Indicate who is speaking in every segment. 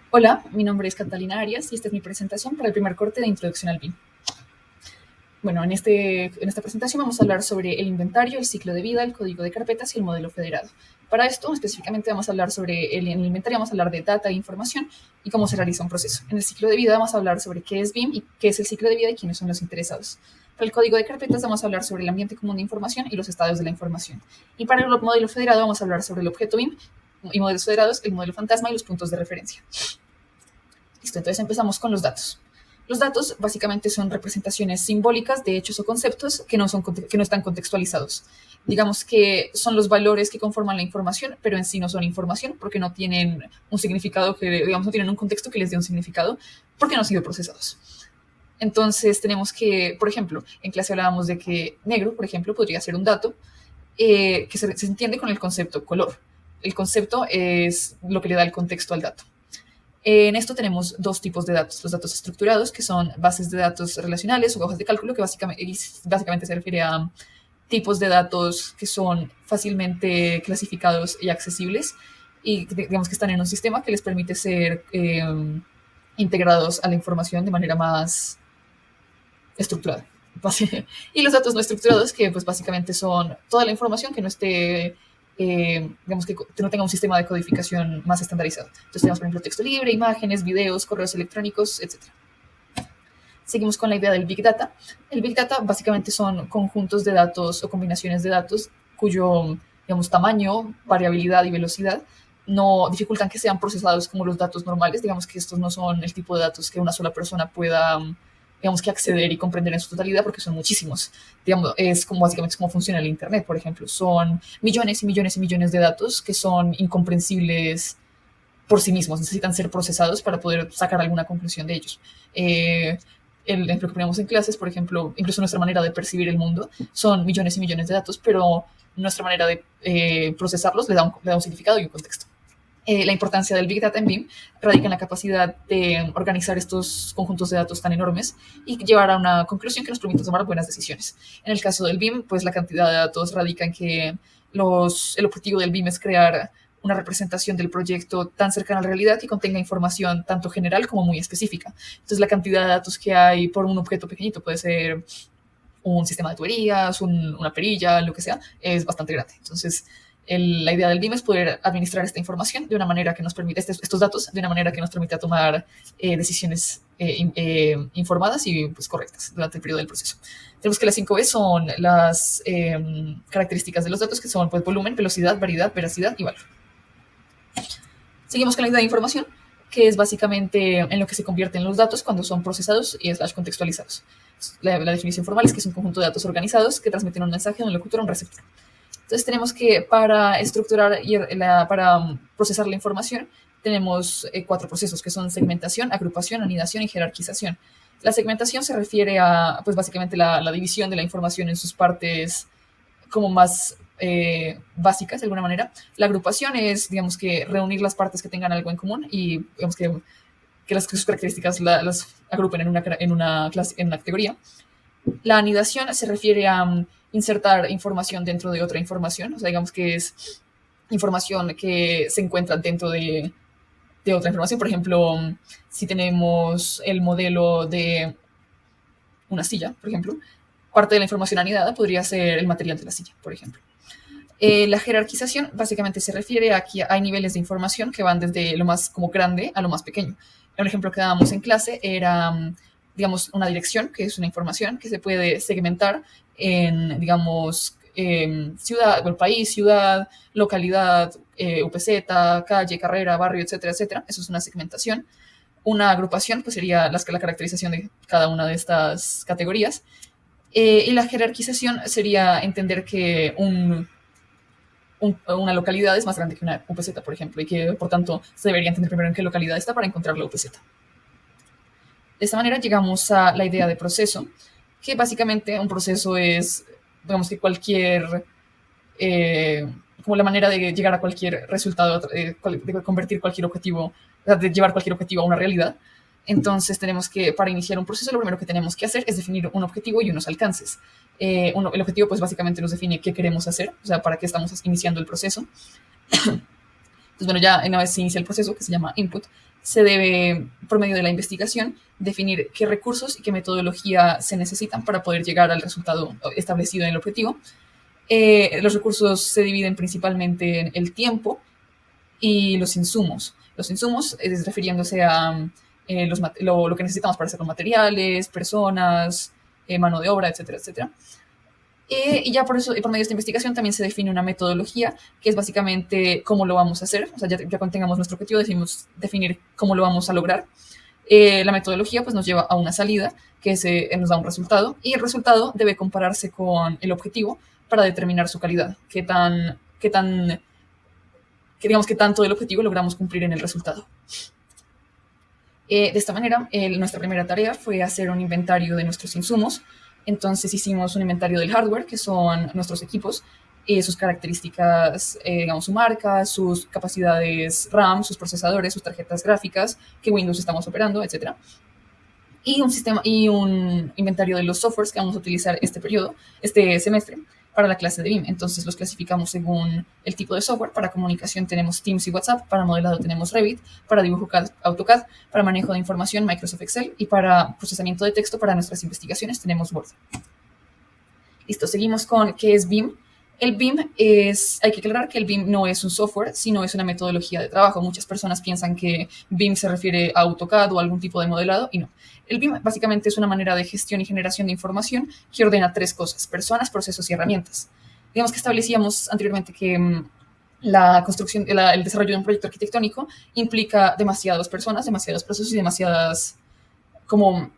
Speaker 1: Hola, mi nombre es Catalina Arias y esta es mi presentación para el primer corte de Introducción al BIM. Bueno, en esta presentación vamos a hablar sobre el inventario, el ciclo de vida, el código de carpetas y el modelo federado. Para esto, específicamente, vamos a hablar sobre en el inventario, vamos a hablar de data e información y cómo se realiza un proceso. En el ciclo de vida vamos a hablar sobre qué es BIM y qué es el ciclo de vida y quiénes son los interesados. Para el código de carpetas vamos a hablar sobre el ambiente común de información y los estados de la información. Y para el modelo federado vamos a hablar sobre el objeto BIM y modelos federados, el modelo fantasma y los puntos de referencia. Listo, entonces empezamos con los datos. Los datos básicamente son representaciones simbólicas de hechos o conceptos que no están contextualizados. Digamos que son los valores que conforman la información, pero en sí no son información porque no tienen un significado no tienen un contexto que les dé un significado porque no han sido procesados. Entonces tenemos que, por ejemplo, en clase hablábamos de que negro, por ejemplo, podría ser un dato que se entiende con el concepto color. El concepto es lo que le da el contexto al dato. En esto tenemos dos tipos de datos. Los datos estructurados, que son bases de datos relacionales o hojas de cálculo, que básicamente se refiere a tipos de datos que son fácilmente clasificados y accesibles y digamos que están en un sistema que les permite ser integrados a la información de manera más estructurada. Y los datos no estructurados, que pues básicamente son toda la información que no esté digamos que no tenga un sistema de codificación más estandarizado. Entonces tenemos, por ejemplo, texto libre, imágenes, videos, correos electrónicos, etcétera. Seguimos con la idea del Big Data. El Big Data básicamente son conjuntos de datos o combinaciones de datos cuyo, digamos, tamaño, variabilidad y velocidad no dificultan que sean procesados como los datos normales. Digamos que estos no son el tipo de datos que una sola persona pueda, digamos, que acceder y comprender en su totalidad porque son muchísimos. Digamos, es como básicamente cómo funciona el Internet, por ejemplo. Son millones y millones y millones de datos que son incomprensibles por sí mismos, necesitan ser procesados para poder sacar alguna conclusión de ellos. El ejemplo que ponemos en clases, por ejemplo, incluso nuestra manera de percibir el mundo, son millones y millones de datos, pero nuestra manera de procesarlos le da un significado y un contexto. La importancia del Big Data en BIM radica en la capacidad de organizar estos conjuntos de datos tan enormes y llevar a una conclusión que nos permita tomar buenas decisiones. En el caso del BIM, pues la cantidad de datos radica en que el objetivo del BIM es crear una representación del proyecto tan cercana a la realidad que contenga información tanto general como muy específica. Entonces, la cantidad de datos que hay por un objeto pequeñito puede ser un sistema de tuberías, una perilla, lo que sea, es bastante grande. Entonces, la idea del BIM es poder administrar esta información de una manera que nos permite, estos datos, de una manera que nos permita tomar decisiones informadas y pues, correctas durante el periodo del proceso. Tenemos que las 5 V son las características de los datos, que son pues, volumen, velocidad, variedad, veracidad y valor. Seguimos con la idea de información, que es básicamente en lo que se convierten los datos cuando son procesados y / contextualizados. La definición formal es que es un conjunto de datos organizados que transmiten un mensaje de un locutor a un receptor. Entonces tenemos que para estructurar para procesar la información tenemos 4 procesos que son segmentación, agrupación, anidación y jerarquización. La segmentación se refiere a pues básicamente la división de la información en sus partes como más básicas de alguna manera. La agrupación es, digamos que, reunir las partes que tengan algo en común y, digamos que sus características las agrupen en una categoría. La anidación se refiere a insertar información dentro de otra información, o sea, digamos que es información que se encuentra dentro de otra información. Por ejemplo, si tenemos el modelo de una silla, por ejemplo, parte de la información anidada podría ser el material de la silla, por ejemplo. La jerarquización básicamente se refiere a que hay niveles de información que van desde lo más como grande a lo más pequeño. Un ejemplo que dábamos en clase era, digamos, una dirección, que es una información que se puede segmentar en, digamos, ciudad, el país, ciudad, localidad, UPZ, calle, carrera, barrio, etcétera, etcétera. Eso es una segmentación. Una agrupación pues sería la caracterización de cada una de estas categorías. Y la jerarquización sería entender que una localidad es más grande que una UPZ, por ejemplo, y que por tanto se debería entender primero en qué localidad está para encontrar la UPZ. De esta manera llegamos a la idea de proceso, que básicamente un proceso es, digamos que como la manera de llegar a cualquier resultado, de convertir cualquier objetivo, de llevar cualquier objetivo a una realidad. Entonces tenemos que, para iniciar un proceso, lo primero que tenemos que hacer es definir un objetivo y unos alcances. El objetivo, pues básicamente nos define qué queremos hacer, o sea, para qué estamos iniciando el proceso. Entonces, bueno, ya una vez se inicia el proceso, que se llama input, se debe, por medio de la investigación, definir qué recursos y qué metodología se necesitan para poder llegar al resultado establecido en el objetivo. Los recursos se dividen principalmente en el tiempo y los insumos. Los insumos es refiriéndose a lo que necesitamos para hacer los materiales, personas, mano de obra, etcétera, etcétera. Y ya por eso, y por medio de esta investigación también se define una metodología, que es básicamente cómo lo vamos a hacer. O sea, ya cuando tengamos nuestro objetivo, decimos definir cómo lo vamos a lograr. La metodología pues nos lleva a una salida que nos da un resultado, y el resultado debe compararse con el objetivo para determinar su calidad, qué tanto del objetivo logramos cumplir en el resultado. De esta manera, nuestra primera tarea fue hacer un inventario de nuestros insumos. Entonces hicimos un inventario del hardware, que son nuestros equipos, sus características, digamos, su marca, sus capacidades RAM, sus procesadores, sus tarjetas gráficas, qué Windows estamos operando, etc. Y un inventario de los softwares que vamos a utilizar este semestre, para la clase de BIM. Entonces los clasificamos según el tipo de software. Para comunicación tenemos Teams y WhatsApp, para modelado tenemos Revit, para dibujo AutoCAD, para manejo de información Microsoft Excel, y para procesamiento de texto para nuestras investigaciones tenemos Word. Listo, seguimos con qué es BIM. Hay que aclarar que el BIM no es un software, sino es una metodología de trabajo. Muchas personas piensan que BIM se refiere a AutoCAD o a algún tipo de modelado, y no. El BIM básicamente es una manera de gestión y generación de información que ordena 3 cosas: personas, procesos y herramientas. Digamos que establecíamos anteriormente que la construcción, el desarrollo de un proyecto arquitectónico implica demasiadas personas, demasiados procesos y demasiadas como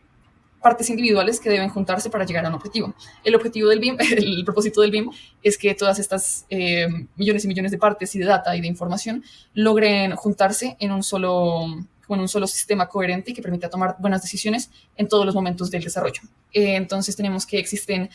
Speaker 1: partes individuales que deben juntarse para llegar a un objetivo. El objetivo del BIM, el propósito del BIM, es que todas estas millones y millones de partes y de data y de información logren juntarse en un solo sistema coherente y que permita tomar buenas decisiones en todos los momentos del desarrollo. Entonces tenemos que existen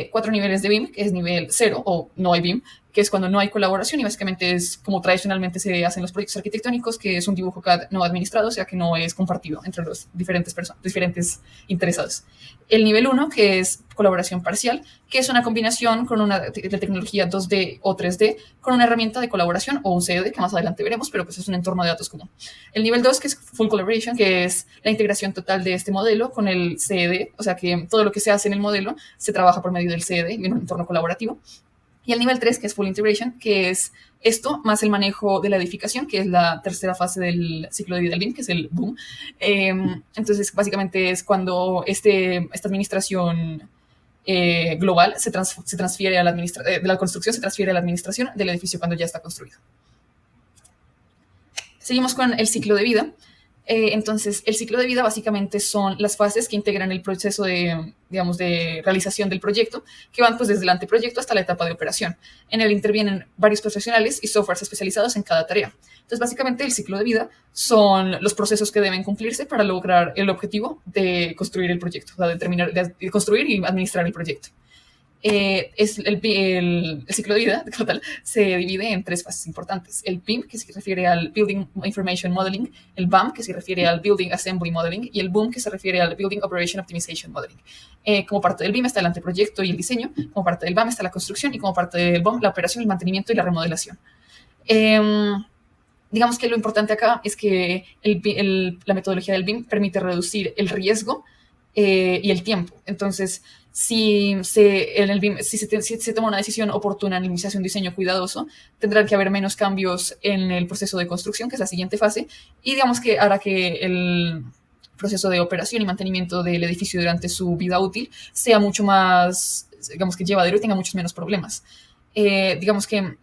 Speaker 1: 4 niveles de BIM, que es nivel 0 o no hay BIM, que es cuando no hay colaboración, y básicamente es como tradicionalmente se hacen los proyectos arquitectónicos, que es un dibujo CAD no administrado, o sea que no es compartido entre los diferentes interesados. El nivel 1, que es colaboración parcial, que es una combinación con una de tecnología 2D o 3D con una herramienta de colaboración o un CAD, que más adelante veremos, pero pues es un entorno de datos común. El nivel 2, que es full collaboration, que es la integración total de este modelo con el CAD, o sea que todo lo que se hace en el modelo se trabaja por medio del CAD en un entorno colaborativo. Y el nivel 3, que es Full Integration, que es esto más el manejo de la edificación, que es la tercera fase del ciclo de vida del BIM, que es el BOOM. Entonces, básicamente es cuando esta administración global se transfiere a de la construcción, se transfiere a la administración del edificio cuando ya está construido. Seguimos con el ciclo de vida. Entonces, el ciclo de vida básicamente son las fases que integran el proceso de realización del proyecto, que van pues desde el anteproyecto hasta la etapa de operación. En él intervienen varios profesionales y softwares especializados en cada tarea. Entonces, básicamente el ciclo de vida son los procesos que deben cumplirse para lograr el objetivo de construir el proyecto, o sea, de construir y administrar el proyecto. El ciclo de vida total se divide en 3 fases importantes: el BIM, que se refiere al Building Information Modeling; el BAM, que se refiere al Building Assembly Modeling; y el BOOM, que se refiere al Building Operation Optimization Modeling. Como parte del BIM está el anteproyecto y el diseño; como parte del BAM está la construcción; y como parte del BOM la operación, el mantenimiento y la remodelación. Digamos que lo importante acá es que la metodología del BIM permite reducir el riesgo y el tiempo. Entonces, si se toma una decisión oportuna en iniciar un diseño cuidadoso, tendrán que haber menos cambios en el proceso de construcción, que es la siguiente fase, y digamos que hará que el proceso de operación y mantenimiento del edificio durante su vida útil sea mucho más, digamos que llevadero y tenga muchos menos problemas. Digamos que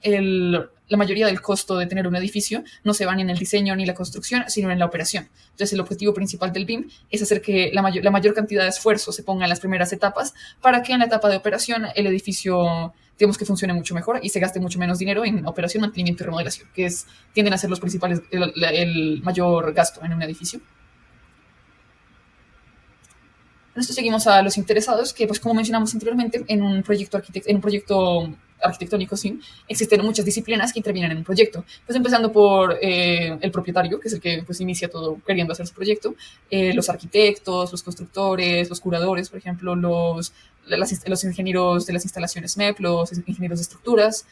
Speaker 1: la mayoría del costo de tener un edificio no se va ni en el diseño ni la construcción, sino en la operación. Entonces, el objetivo principal del BIM es hacer que la mayor cantidad de esfuerzo se ponga en las primeras etapas, para que en la etapa de operación el edificio, digamos, que funcione mucho mejor y se gaste mucho menos dinero en operación, mantenimiento y remodelación, que tienden a ser los principales, el mayor gasto en un edificio. Con esto seguimos a los interesados, que pues como mencionamos anteriormente, en un proyecto arquitectónico, sí, existen muchas disciplinas que intervienen en un proyecto. Pues empezando por el propietario, que es el que pues inicia todo queriendo hacer su proyecto; los arquitectos, los constructores, los curadores, por ejemplo, los ingenieros de las instalaciones MEP, los ingenieros de estructuras,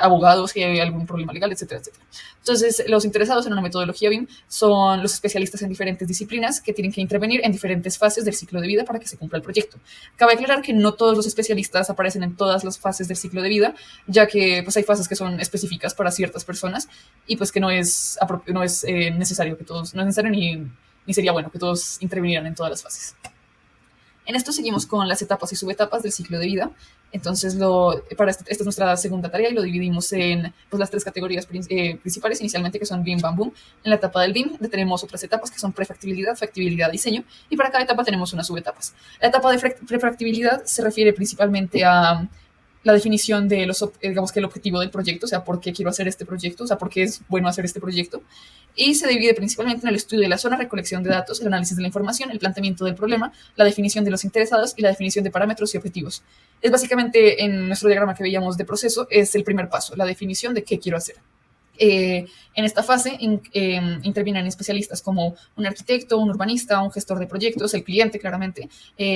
Speaker 1: abogados si hay algún problema legal, etcétera, etcétera. Entonces, los interesados en una metodología BIM son los especialistas en diferentes disciplinas que tienen que intervenir en diferentes fases del ciclo de vida para que se cumpla el proyecto. Cabe aclarar que no todos los especialistas aparecen en todas las fases del ciclo de vida, ya que pues, hay fases que son específicas para ciertas personas y pues que no es necesario que todos, no es necesario ni sería bueno que todos intervinieran en todas las fases. En esto seguimos con las etapas y subetapas del ciclo de vida. Entonces, esta es nuestra segunda tarea y lo dividimos en pues, las tres categorías principales inicialmente, que son BIM, BAM, BOOM. En la etapa del BIM tenemos otras etapas que son prefactibilidad, factibilidad, diseño, y para cada etapa tenemos unas subetapas. La etapa de prefactibilidad se refiere principalmente a la definición de digamos que el objetivo del proyecto, o sea, por qué quiero hacer este proyecto, o sea, por qué es bueno hacer este proyecto, y se divide principalmente en el estudio de la zona, recolección de datos, el análisis de la información, el planteamiento del problema, la definición de los interesados y la definición de parámetros y objetivos. Es básicamente, en nuestro diagrama que veíamos de proceso, es el primer paso, la definición de qué quiero hacer. En esta fase intervienen especialistas como un arquitecto, un urbanista, un gestor de proyectos, el cliente claramente,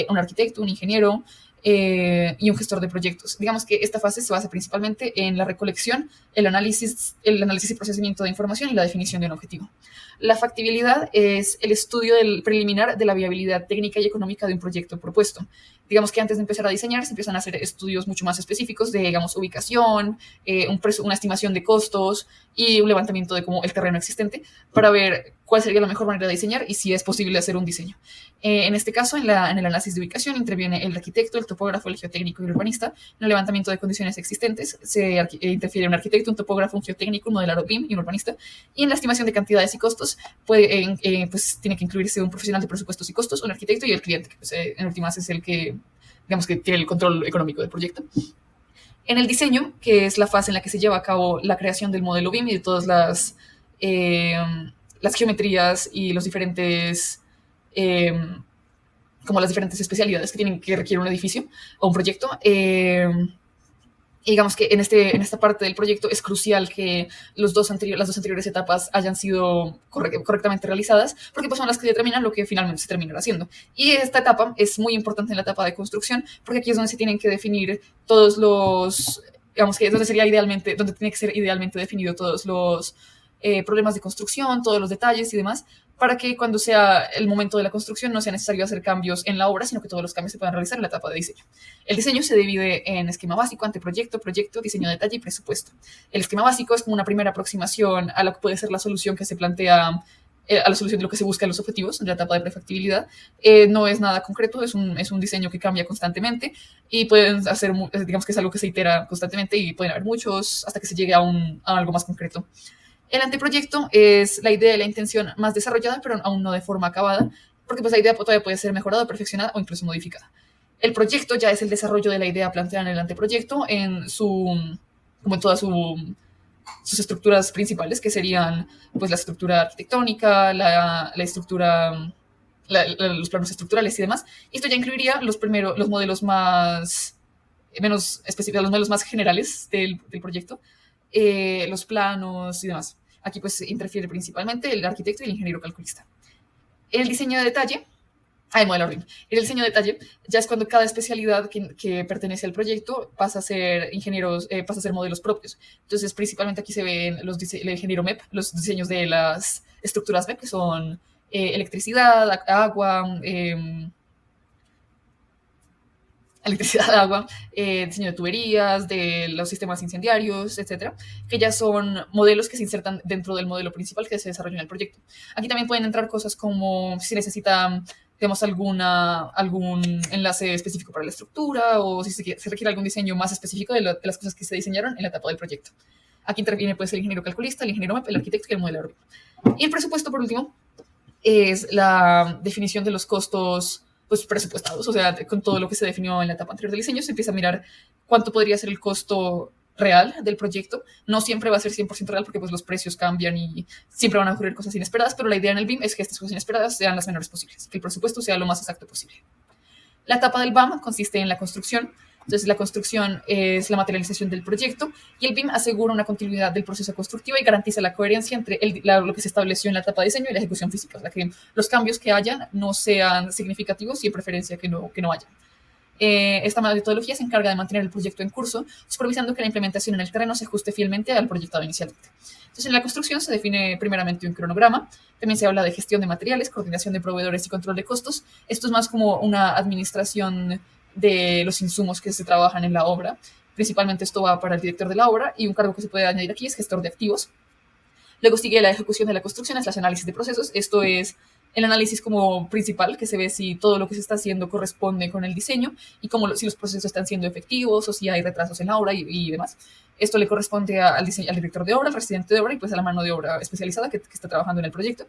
Speaker 1: un arquitecto, un ingeniero, y un gestor de proyectos. Digamos que esta fase se basa principalmente en la recolección, el análisis y procesamiento de información y la definición de un objetivo. La factibilidad es el estudio del preliminar de la viabilidad técnica y económica de un proyecto propuesto. Digamos que antes de empezar a diseñar se empiezan a hacer estudios mucho más específicos de, digamos, ubicación, una estimación de costos y un levantamiento de cómo el terreno existente para ver cuál sería la mejor manera de diseñar y si es posible hacer un diseño. En este caso, en el análisis de ubicación interviene el arquitecto, el topógrafo, el geotécnico y el urbanista. En el levantamiento de condiciones existentes se interfiere un arquitecto, un topógrafo, un geotécnico, un modelador BIM y un urbanista. Y en la estimación de cantidades y costos pues tiene que incluirse un profesional de presupuestos y costos, un arquitecto y el cliente, que pues, en últimas es el que, digamos, que tiene el control económico del proyecto. En el diseño, que es la fase en la que se lleva a cabo la creación del modelo BIM y de todas las geometrías y los diferentes como las diferentes especialidades que requiere un edificio o un proyecto. Digamos que en esta parte del proyecto es crucial que las dos anteriores etapas hayan sido correctamente realizadas, porque pues son las que determinan lo que finalmente se terminará haciendo. Y esta etapa es muy importante en la etapa de construcción, porque aquí es donde se tienen que definir todos los, digamos que es donde tiene que ser idealmente definido todos los problemas de construcción, todos los detalles y demás, para que cuando sea el momento de la construcción no sea necesario hacer cambios en la obra, sino que todos los cambios se puedan realizar en la etapa de diseño. El diseño se divide en esquema básico, anteproyecto, proyecto, diseño de detalle y presupuesto. El esquema básico es como una primera aproximación a lo que puede ser la solución que se plantea, a la solución de lo que se busca en los objetivos de la etapa de prefactibilidad. No es nada concreto, es un diseño que cambia constantemente y pueden hacer, digamos que es algo que se itera constantemente y pueden haber muchos hasta que se llegue a algo más concreto. El anteproyecto es la idea y la intención más desarrollada, pero aún no de forma acabada, porque pues, la idea todavía puede ser mejorada, perfeccionada o incluso modificada. El proyecto ya es el desarrollo de la idea planteada en el anteproyecto como en todas sus estructuras principales, que serían pues, la estructura arquitectónica, la estructura, los planos estructurales y demás. Y esto ya incluiría los modelos menos específicos, los modelos más generales del proyecto, los planos y demás. Aquí pues interfiere principalmente el arquitecto y el ingeniero calculista. En el diseño de detalle, modelador BIM. En el diseño de detalle ya es cuando cada especialidad que pertenece al proyecto pasa a ser pasa a ser modelos propios. Entonces principalmente aquí se ven el ingeniero MEP, los diseños de las estructuras MEP, que son electricidad, agua, diseño de tuberías, de los sistemas incendiarios, etcétera, que ya son modelos que se insertan dentro del modelo principal que se desarrolla en el proyecto. Aquí también pueden entrar cosas como si necesita, digamos, algún enlace específico para la estructura o si se requiere algún diseño más específico de las cosas que se diseñaron en la etapa del proyecto. Aquí interviene pues, el ingeniero calculista, el ingeniero MEP, el arquitecto y el modelador. Y el presupuesto, por último, es la definición de los costos pues, presupuestados, o sea, con todo lo que se definió en la etapa anterior del diseño, se empieza a mirar cuánto podría ser el costo real del proyecto. No siempre va a ser 100% real porque pues, los precios cambian y siempre van a ocurrir cosas inesperadas, pero la idea en el BIM es que estas cosas inesperadas sean las menores posibles, que el presupuesto sea lo más exacto posible. La etapa del BAM consiste en la construcción. Entonces, la construcción es la materialización del proyecto y el BIM asegura una continuidad del proceso constructivo y garantiza la coherencia entre lo que se estableció en la etapa de diseño y la ejecución física, o sea, que los cambios que hayan no sean significativos y en preferencia que no haya. Esta metodología se encarga de mantener el proyecto en curso, supervisando que la implementación en el terreno se ajuste fielmente al proyectado inicialmente. Entonces, en la construcción se define primeramente un cronograma, también se habla de gestión de materiales, coordinación de proveedores y control de costos. Esto es más como una administración de los insumos que se trabajan en la obra. Principalmente esto va para el director de la obra, y un cargo que se puede añadir aquí es gestor de activos. Luego sigue la ejecución de la construcción, es el análisis de procesos. Esto es el análisis como principal, que se ve si todo lo que se está haciendo corresponde con el diseño y si los procesos están siendo efectivos o si hay retrasos en la obra y demás. Esto le corresponde al director de obra, al residente de obra y pues a la mano de obra especializada que está trabajando en el proyecto.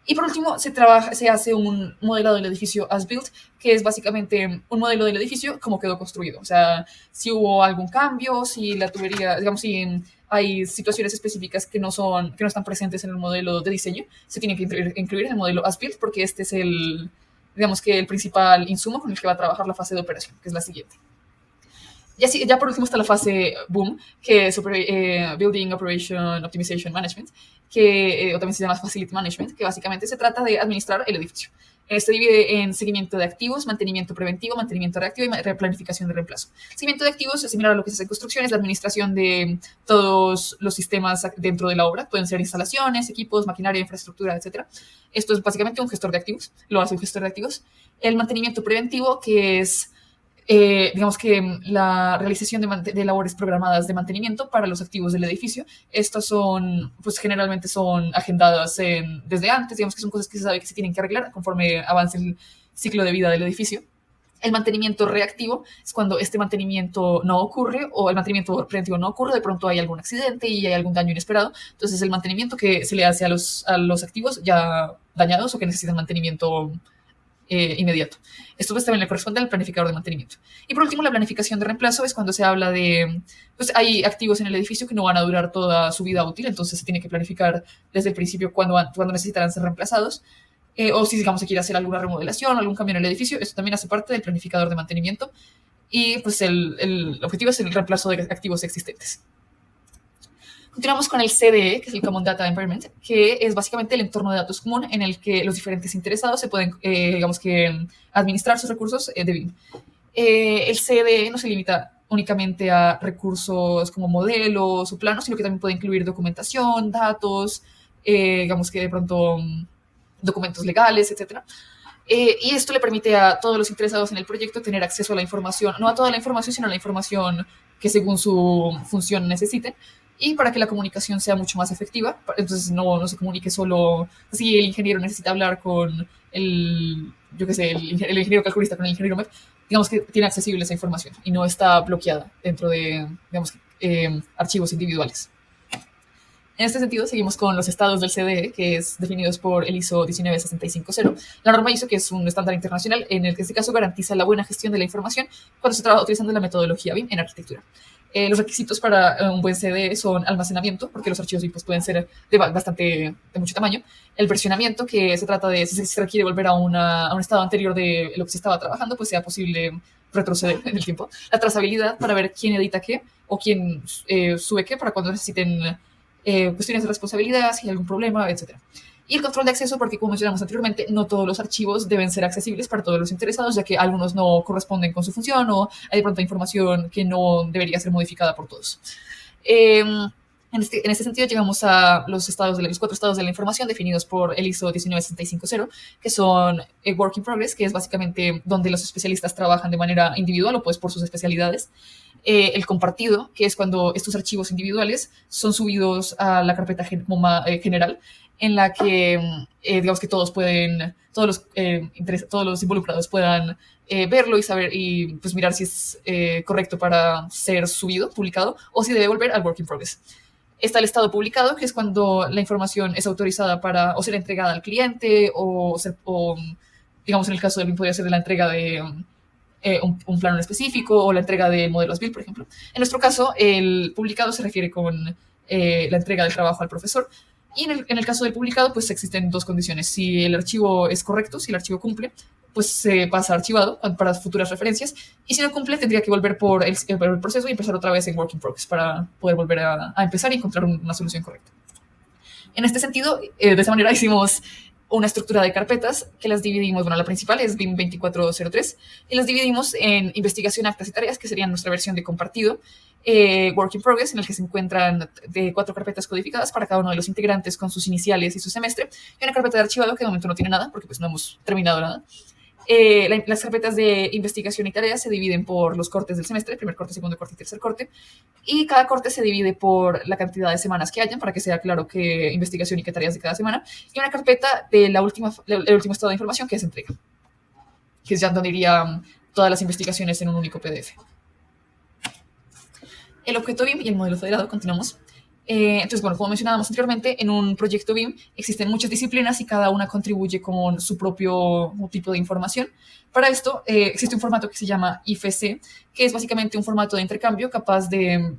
Speaker 1: Y por último, se hace un modelado del edificio as built, que es básicamente un modelo del edificio como quedó construido. O sea, si hubo algún cambio, si la tubería, digamos, si hay situaciones específicas que no están presentes en el modelo de diseño, se tienen que incluir en el modelo as built, porque este es digamos que el principal insumo con el que va a trabajar la fase de operación, que es la siguiente. Ya por último está la fase BOOM, que es Building Operation Optimization Management, que o también se llama Facility Management, que básicamente se trata de administrar el edificio. Se divide en seguimiento de activos, mantenimiento preventivo, mantenimiento reactivo y planificación de reemplazo. Seguimiento de activos es similar a lo que se hace en construcción, es la administración de todos los sistemas dentro de la obra. Pueden ser instalaciones, equipos, maquinaria, infraestructura, etc. Esto es básicamente un gestor de activos, lo hace un gestor de activos. El mantenimiento preventivo, que es digamos que la realización de labores programadas de mantenimiento para los activos del edificio. Estas pues generalmente son agendadas desde antes, digamos que son cosas que se sabe que se tienen que arreglar conforme avance el ciclo de vida del edificio. El mantenimiento reactivo es cuando este mantenimiento no ocurre o el mantenimiento preventivo no ocurre, de pronto hay algún accidente y hay algún daño inesperado. Entonces el mantenimiento que se le hace a los activos ya dañados o que necesitan mantenimiento inmediato. Esto pues también le corresponde al planificador de mantenimiento. Y por último, la planificación de reemplazo es cuando se habla de, pues hay activos en el edificio que no van a durar toda su vida útil, entonces se tiene que planificar desde el principio cuando necesitarán ser reemplazados. O si, digamos, se quiere hacer alguna remodelación o algún cambio en el edificio, esto también hace parte del planificador de mantenimiento. Y pues el objetivo es el reemplazo de activos existentes. Continuamos con el CDE, que es el Common Data Environment, que es básicamente el entorno de datos común en el que los diferentes interesados se pueden, digamos que, administrar sus recursos de BIM. El CDE no se limita únicamente a recursos como modelos o planos, sino que también puede incluir documentación, datos, digamos que de pronto documentos legales, etc. Y esto le permite a todos los interesados en el proyecto tener acceso a la información, no a toda la información, sino a la información que según su función necesiten, y para que la comunicación sea mucho más efectiva. Entonces no se comunique solo, si el ingeniero necesita hablar con el ingeniero calculista con el ingeniero MEP, digamos que tiene accesible esa información y no está bloqueada dentro de, digamos, archivos individuales. En este sentido, seguimos con los estados del CDE, que es definidos por el ISO 19650. La norma ISO, que es un estándar internacional, en el que en este caso garantiza la buena gestión de la información cuando se trabaja utilizando la metodología BIM en arquitectura. Los requisitos para un buen CDE son almacenamiento, porque los archivos BIM pues, pueden ser de mucho tamaño. El versionamiento, que se trata de si se requiere volver a un estado anterior de lo que se estaba trabajando, pues sea posible retroceder en el tiempo. La trazabilidad, para ver quién edita qué o quién sube qué para cuando necesiten cuestiones de responsabilidad, si hay algún problema, etc. Y el control de acceso, porque como mencionamos anteriormente, no todos los archivos deben ser accesibles para todos los interesados, ya que algunos no corresponden con su función o hay de pronto información que no debería ser modificada por todos. En este sentido llegamos a los 4 estados de la información definidos por el ISO 19650, que son work in progress, que es básicamente donde los especialistas trabajan de manera individual o pues por sus especialidades. El compartido, que es cuando estos archivos individuales son subidos a la carpeta general, en la que digamos que todos los involucrados puedan verlo y saber y pues mirar si es correcto para ser subido, publicado, o si debe volver al work in progress. Está el estado publicado, que es cuando la información es autorizada para o ser entregada al cliente o digamos en el caso de BIM podría ser la entrega de un plano específico o la entrega de modelos BIM, por ejemplo. En nuestro caso, el publicado se refiere con la entrega del trabajo al profesor. Y en el caso del publicado, pues existen 2 condiciones. Si el archivo es correcto, si el archivo cumple, pues se pasa archivado para futuras referencias. Y si no cumple, tendría que volver por el proceso y empezar otra vez en work in progress para poder volver a empezar y encontrar una solución correcta. En este sentido, de esa manera hicimos una estructura de carpetas que las dividimos, bueno, la principal es BIM 2403, y las dividimos en investigación, actas y tareas, que serían nuestra versión de compartido, Work in Progress, en el que se encuentran de 4 carpetas codificadas para cada uno de los integrantes con sus iniciales y su semestre, y una carpeta de archivado que de momento no tiene nada, porque pues no hemos terminado nada. Las carpetas de investigación y tareas se dividen por los cortes del semestre, primer corte, segundo corte y tercer corte, y cada corte se divide por la cantidad de semanas que hayan, para que sea claro qué investigación y qué tareas de cada semana, y una carpeta de el último estado de información, que es entrega, que es ya donde irían todas las investigaciones en un único PDF. El objeto BIM y el modelo federado, continuamos. Entonces, bueno, como mencionábamos anteriormente, en un proyecto BIM existen muchas disciplinas y cada una contribuye con su propio tipo de información. Para esto existe un formato que se llama IFC, que es básicamente un formato de intercambio capaz de,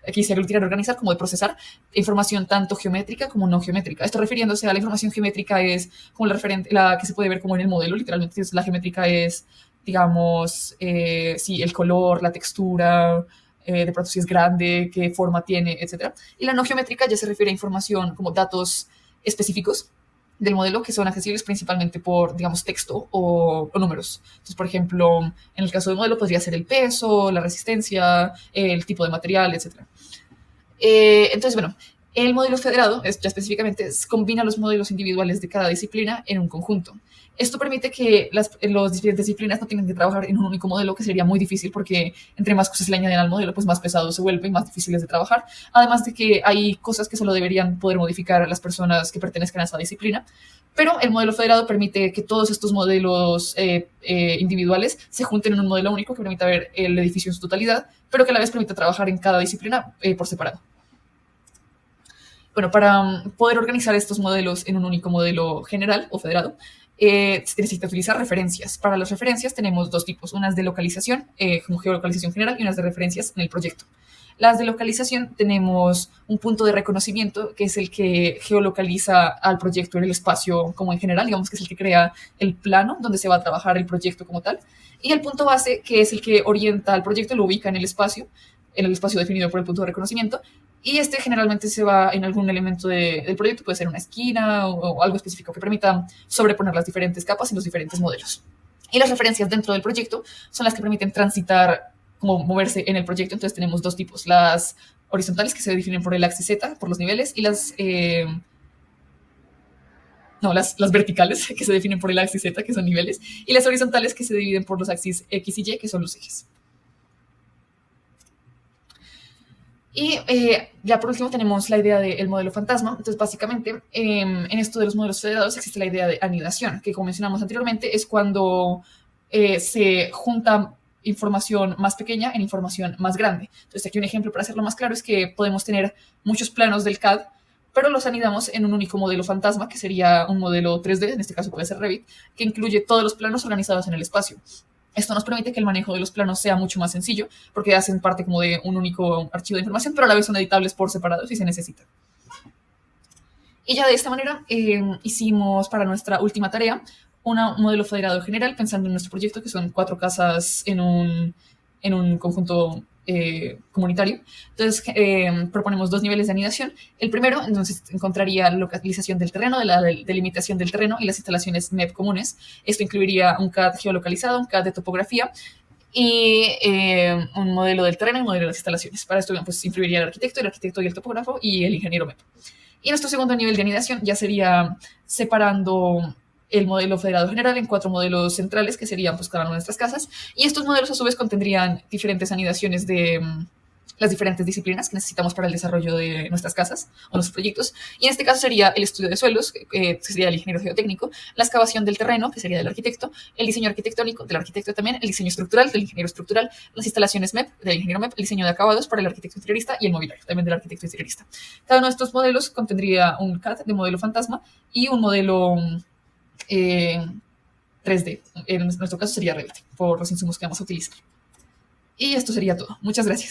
Speaker 1: aquí se aglutinar, organizar, como de procesar información tanto geométrica como no geométrica. Esto refiriéndose a la información geométrica es como la que se puede ver como en el modelo, literalmente la geométrica es, digamos, sí, el color, la textura, de pronto si es grande, qué forma tiene, etcétera. Y la no geométrica ya se refiere a información como datos específicos del modelo que son accesibles principalmente por, digamos, texto o números. Entonces, por ejemplo, en el caso del modelo podría ser el peso, la resistencia, el tipo de material, etcétera. Entonces, bueno, el modelo federado, ya específicamente, combina los modelos individuales de cada disciplina en un conjunto. Esto permite que las diferentes disciplinas no tengan que trabajar en un único modelo, que sería muy difícil porque entre más cosas le añaden al modelo, pues más pesado se vuelve y más difíciles de trabajar. Además de que hay cosas que solo deberían poder modificar las personas que pertenezcan a esa disciplina. Pero el modelo federado permite que todos estos modelos individuales se junten en un modelo único que permita ver el edificio en su totalidad, pero que a la vez permita trabajar en cada disciplina por separado. Bueno, para poder organizar estos modelos en un único modelo general o federado, se necesita utilizar referencias. Para las referencias tenemos dos tipos, unas de localización, como geolocalización general, y unas de referencias en el proyecto. Las de localización tenemos un punto de reconocimiento, que es el que geolocaliza al proyecto en el espacio como en general, digamos que es el que crea el plano donde se va a trabajar el proyecto como tal. Y el punto base, que es el que orienta al proyecto, lo ubica en el espacio definido por el punto de reconocimiento, y este generalmente se va en algún elemento del proyecto, puede ser una esquina o algo específico que permita sobreponer las diferentes capas y los diferentes modelos. Y las referencias dentro del proyecto son las que permiten transitar, como moverse en el proyecto. Entonces tenemos dos tipos, las horizontales, que se definen por el axis Z, por los niveles, y las verticales, que se definen por el axis Z, que son niveles, y las horizontales, que se dividen por los axis X y Y, que son los ejes. Y ya por último tenemos la idea del modelo fantasma. Entonces, básicamente, en esto de los modelos federados existe la idea de anidación, que como mencionamos anteriormente, es cuando se junta información más pequeña en información más grande. Entonces, aquí un ejemplo para hacerlo más claro es que podemos tener muchos planos del CAD, pero los anidamos en un único modelo fantasma, que sería un modelo 3D, en este caso puede ser Revit, que incluye todos los planos organizados en el espacio. Esto nos permite que el manejo de los planos sea mucho más sencillo, porque hacen parte como de un único archivo de información, pero a la vez son editables por separado si se necesita. Y ya de esta manera hicimos para nuestra última tarea un modelo federado general, pensando en nuestro proyecto, que son 4 casas en un conjunto comunitario. Entonces, proponemos 2 niveles de anidación. El primero, entonces, encontraría la localización del terreno, de la delimitación del terreno y las instalaciones MEP comunes. Esto incluiría un CAD geolocalizado, un CAD de topografía y un modelo del terreno y un modelo de las instalaciones. Para esto, pues, incluiría el arquitecto y el topógrafo y el ingeniero MEP. Y nuestro segundo nivel de anidación ya sería separando el modelo federado general en 4 modelos centrales, que serían pues cada una de nuestras casas, y estos modelos a su vez contendrían diferentes anidaciones de las diferentes disciplinas que necesitamos para el desarrollo de nuestras casas o nuestros proyectos. Y en este caso sería el estudio de suelos, que sería el ingeniero geotécnico, la excavación del terreno, que sería del arquitecto, el diseño arquitectónico del arquitecto también, el diseño estructural del ingeniero estructural, las instalaciones MEP del ingeniero MEP, el diseño de acabados para el arquitecto interiorista y el mobiliario también del arquitecto interiorista. Cada uno de estos modelos contendría un CAD de modelo fantasma y un modelo 3D. En nuestro caso sería Revit, por los insumos que vamos a utilizar. Y esto sería todo. Muchas gracias.